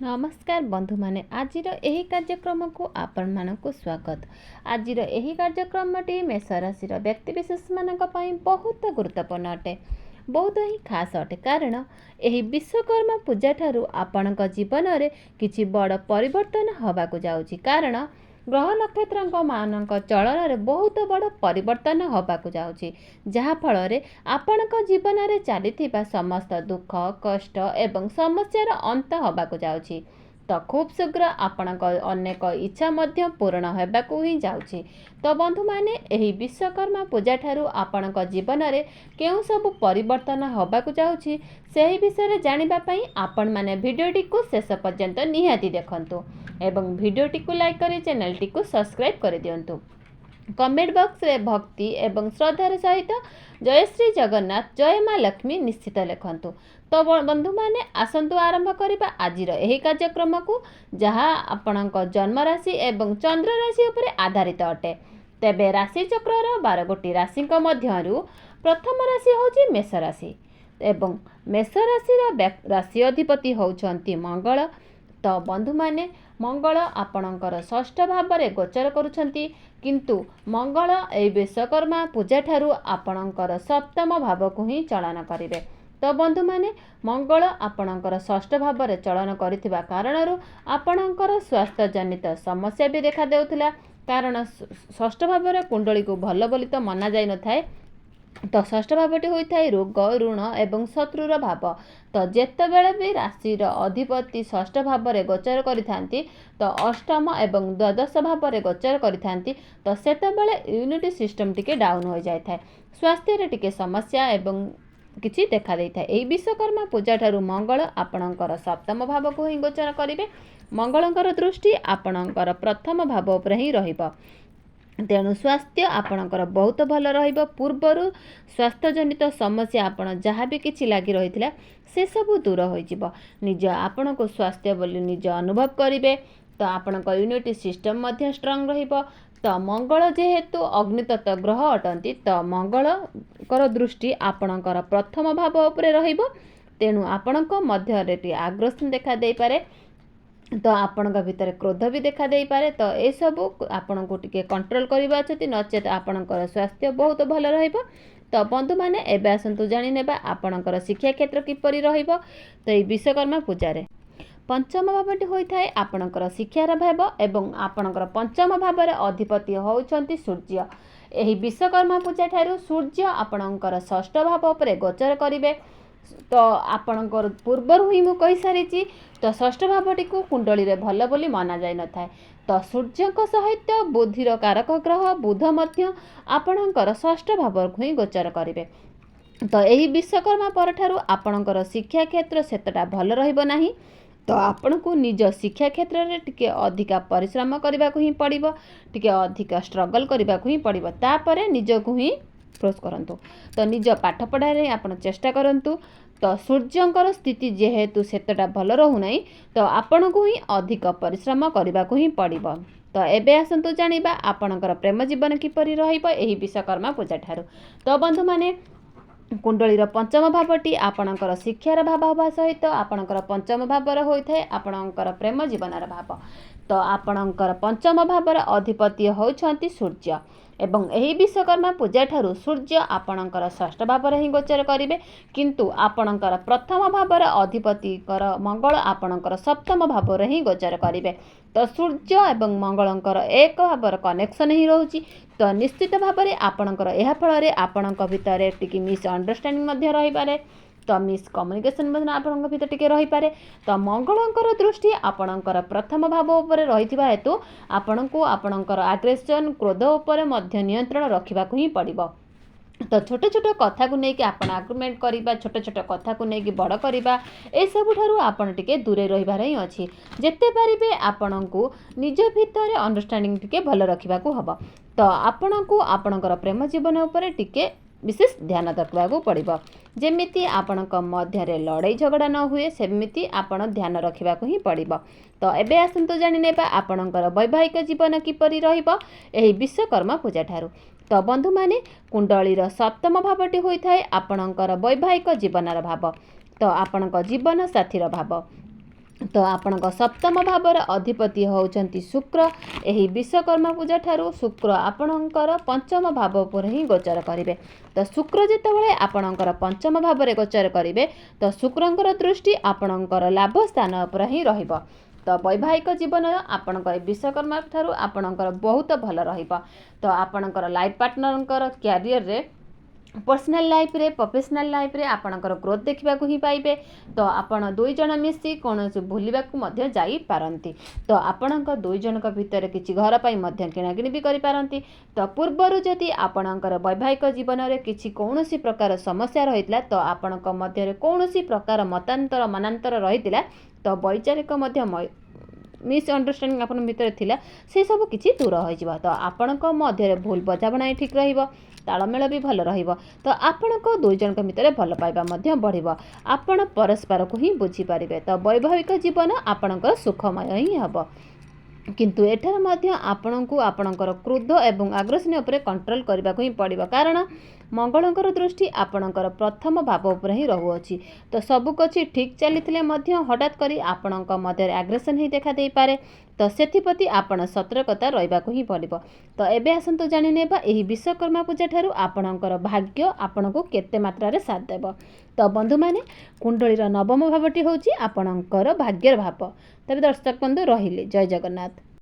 नमस्कार बंधु माने आजिर एही कार्यक्रम को आपण मानकु स्वागत। आजिर एही कार्यक्रमटी मेष राशि व्यक्ति विशेष मानक पई बहुत गुरुत्वपूर्ण अटे, बहुत ही खास अटे। कारण एही विश्वकर्मा पूजा ठारू आपणक जीवन रे किछि बड़ परिवर्तन हबाकु जाउछि। कारण ग्रह नक्षत्र मानक चलन रे बहुत बड़ परिवर्तन हबाकु जाउछि, जहा फल रे आपणक जीवन रे चलीथिबा समस्त दुख कष्ट एवं समस्यार अंत हबाकु जाउछि। तो खूब शीघ्र आपणक अनेक इच्छा मध्य पूर्ण होबाकु ही जाउछि। तो बंधु माने एही विश्वकर्मा पूजा ठारू आपणक जीवन रे केउ सब परिवर्तन हबाकु जाउछि सेही विषय जानिबा पई आपण माने भिडियोटी को शेष पर्यंत निहाती देखंतु एवं भिडियोटी को लाइक करी चैनलटी को सब्सक्राइब कर दियंतु। कमेंट बॉक्स रे भक्ति एवं श्रद्धार सहित जय श्री जगन्नाथ जय माँ लक्ष्मी निश्चित लिखंतु। तो बंधु माने आसंतु आरंभ करिबा आजिर एही कार्यक्रम को, जहा आपणक जन्म राशि एवं चंद्र राशि उपरे आधारित अटे। तेबे राशि चक्रर 12 गोटी राशिक मध्यरु प्रथम राशि होची मेष राशि एवं मेष राशि राशि अधिपति होउछंती मंगल। तो बंधु माने मंगल आपणकर षष्ठ भाव में गोचर करुछंती, किंतु मंगल ए विश्वकर्मा पूजा ठारू आपणकर सप्तम भाव को ही चलन करिवे। तो बंधु माने मंगल आपणकर षष्ठ भाव में चलन करिथिबा कारणरू आपणकर स्वास्थ्य जनित समस्या भी देखा देउथिला। कारण षष्ठ भाव में कुंडली को भल बोली तो मना जाई न थाए। तो षष्ठ भावटी होता है रोग ऋण एवं शत्रुर भाव। तो जेतेबेले भी राशिर अधिपति षष्ठ भाव में गोचर करिथांती, तो अष्टम एवं द्वादश भाव में गोचर करिथांती, तो सेतेबेले इम्यूनिटी सिस्टम टिके डाउन हो जाय थाए, स्वास्थ्य रे टिके समस्या एवं किछि देखा देई थाए। एही विश्वकर्मा पूजा ठारू मंगल आपणकर सप्तम भाव को ही गोचर करिवे। मंगलकर दृष्टि आपणकर प्रथम भाव उपर ही रहिबो, तेणु स्वास्थ्य आपणकर बहुत भल रहिबो। पूर्वरु स्वास्थ्य जनित समस्या आपण जहाँ भी किछि लागी रहिथिला से सब दूर हो जिवो। निज आपण को स्वास्थ्य बोली निज अनुभव करिवे। तो आपणक इम्यूनिटी सिस्टम मध्य स्ट्रांग रहिबो। तो मंगल जेहेतु अग्नितत्व ग्रह अटंती, तो मंगल कर दृष्टि आपणकर प्रथम भाव उपरे रहिबो, तेणु आपणक मध्य रे आग्रसन देखा देई पारे। तो आपण भितर क्रोध भी देखा दे पारे। तो ये सब आपण को टिके कंट्रोल करबा अछि, नचेत आपणकर स्वास्थ्य बहुत भल रहिबो। तो बंधु माने एबे आसंतु जानि नेबा आपणकर शिक्षा क्षेत्र किपरि रहिबो। तो ये विश्वकर्मा पूजा रे पंचम भावटी होइथाय आपणकर शिक्षार भाव एवं आपणकर पंचम भाव रे अधिपति होउछंती सूर्य। एही विश्वकर्मा पूजा ठारू सूर्य आपणकर षष्ठ भाव उपरे गोचर करिवे। तो आपणकर पूर्वर ही मु कहि सारिछि, तो षष्ठ भावटी को कुंडली रे भल बोली मना जाय न थाए। तो सूर्य को सहित बुद्धिर कारक ग्रह बुध मध्य आपणकर षष्ठ भाव को ही गोचर करिवे। तो एही विश्वकर्मा पर ठारू आपणकर शिक्षा क्षेत्र सेतटा भल रहइबो नाही। तो आपण को निज शिक्षा क्षेत्र रे टिके अधिका परिश्रम करबा को ही पड़िबो, टिके अधिका स्ट्रगल करबा को ही पड़िबो। तापरे निज को ही प्रोस करंतु। तो निज पाठ पढ़ा रे आपण चेष्टा करंतु। तो सूर्यंकर स्थिति जेहेतु सेतटा भल रहू नाही, तो आपण को ही अधिक परिश्रम करबा को ही पड़िबो। तो एबे आसंतु जानिबा आपणकर प्रेम जीवन किपरि रहिबो एही विश्वकर्मा पूजा ठारू। तो बंधु माने कुंडलीर पंचम भावटी आपणकर शिक्षार भाव हवा सहित आपणकर पंचम भावर होइथाय आपणकर प्रेम जीवनर भाव। तो आपणकर पंचम भावर अधिपति होउछंती सूर्य एवं एही विश्वकर्मा पूजा ठारू सूर्य आपणकर षष्ठ भाव ही गोचर करिवे, किंतु आपणकर प्रथम भावर अधिपति कर मंगल आपणकर सप्तम भाव ही गोचर करिवे। तो सूर्य एवं मंगलंकर एक भावर कनेक्शन ही रहउची। तो निश्चित भाव में आपणकर एहा फल रे आपणक भितर टिके मिस अंडरस्टैंडिंग मध्य रही पारे। तो मिस कम्युनिकेशन मध्य आपणक भितर टिके रही पारे। तो मंगलंकर दृष्टि आपणकर प्रथम भाव उपरे रहिथिबा हेतु आपणको आपणकर आग्रेशन क्रोध उपरे मध्य नियंत्रण रखिबा को ही पड़िबो। तो छोट छोट कथा को लेकिन आपण आर्गुमेंट करिबा, छोट छोट कथा को लेकिन बड़ करिबा, ए सब ठारू आपण टिके दूरे रहिबार ही अछि। जेते पारिबे आपण को निज भितर अंडरस्टैंडिंग टिके भल रखिबा को हबो। तो आपण को आपणकर प्रेम जीवन उपरे टिके विशेष ध्यान रखा पड़ो। जेमिति आपणक मध्य लड़ाई झगड़ा न हुए सेमिति आपण ध्यान रखा ही पड़ो। तो एबे आसंतु जानि नेबा आपणकर वैवाहिक जीवन किपरि रहिबो एही विश्वकर्मा पूजा ठारू। तो बंधु माने कुंडलीर सप्तम भावटी होइथाय आपणकर वैवाहिक जीवनर भाव। तो आपणक जीवन साथीर भाव। तो आपणक सप्तम भावर अधिपति होउछन्ति शुक्र। एही विश्वकर्मा पूजा ठारू शुक्र आपणकर पंचम भाव पर ही गोचर करिवे। तो शुक्र जेतेबेले आपणकर पंचम भाव गोचर करिवे तो शुक्रंकर दृष्टि आपणकर लाभ स्थान पर ही रहिबो। तो वैवाहिक जीवन आपणकर विश्वकर्मा ठारू आपणकर बहुत भल रहिबो। तो आपणकर लाइफ पार्टनरंकर कैरियर रे पर्सनल लाइफ रे प्रोफेशनल लाइफ रे आपणकर ग्रोथ देखा ही पाइबे। तो आपण दुई जन मिसी कौन बुलवाक जाई पारंती। तो आपणक दुई जनक भितर किछि घर पाई मध्य किणाकिणी भी करि पारंती। तो पूर्वरु जदि आपणकर वैवाहिक जीवन रे किछि कौनसी प्रकार समस्या रहितला तो आपणक मध्य रे कौनसी प्रकार मतांतर मनांतर रहितला तो वैचारिक मध्य मिसअंडरस्टैंडिंग आपन भितर थिला से सब किछि दूर हो जिवो। तो आपणक मध्य भूल बुझामणा ठीक रहिबो। तालमेल भी भल रहिबो। तो आपणक दुई जनक भितर भल पाइबा मध्य बढ़िबो। आपण परस्पर को ही बुझी पारिबे। तो वैवाहिक जीवन आपणकर सुखमय ही हबो। किंतु एठार मध्य आपणको आपणकर क्रोध एवं आग्रसन उपरे कंट्रोल करबा को ही पड़िबो। कारण मंगलंकर दृष्टि आपणकर प्रथम भाव उपर ही रहुअछि। तो सब किछि ठीक चलीथिले मध्य हठात करी आपणक मध्य आग्रसन ही देखा देई पारे। तो सेथिप्रति आपण सतर्कता रहिबा को ही पड़िबो। तो एबे आसंतु जानि नेबा एही विश्वकर्मा पूजा ठारू आपणकर भाग्य आपणको केते मात्रा रे साथ देबो। तो बंधु माने कुंडलीर नवम भावटी होउछि आपणकर भाग्यर भाव। तबे दर्शक बंधु रहिले जय जगन्नाथ।